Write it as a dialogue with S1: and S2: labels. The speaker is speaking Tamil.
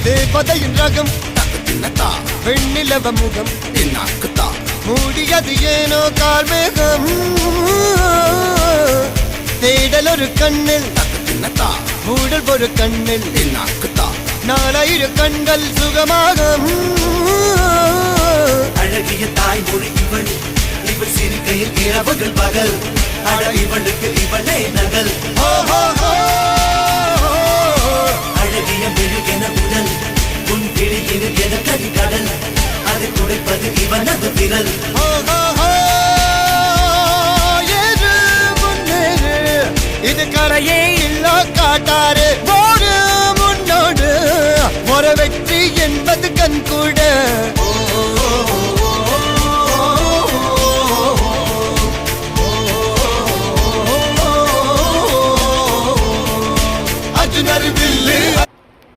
S1: தேவதையின் ரகம் வெண்ணிலவ முகம் மூடியது ஏனோ கார்மேகம் தேடல் ஒரு கண்ணில் மூடல் ஒரு கண்ணில் நாலாயிர கண்கள் சுகமாக
S2: அழகிய தாய்மொழி இவள் இவள் சிரிக்கையில் இரவுகள் பகல் அட இவளுக்கு இவளே நகல் அழகிய மெழுகென உடல் உன் கிளியில் என கரிகடல் அதை துடைப்பது இவனது விரல்
S1: இது கரையே இல்ல காட்டாரு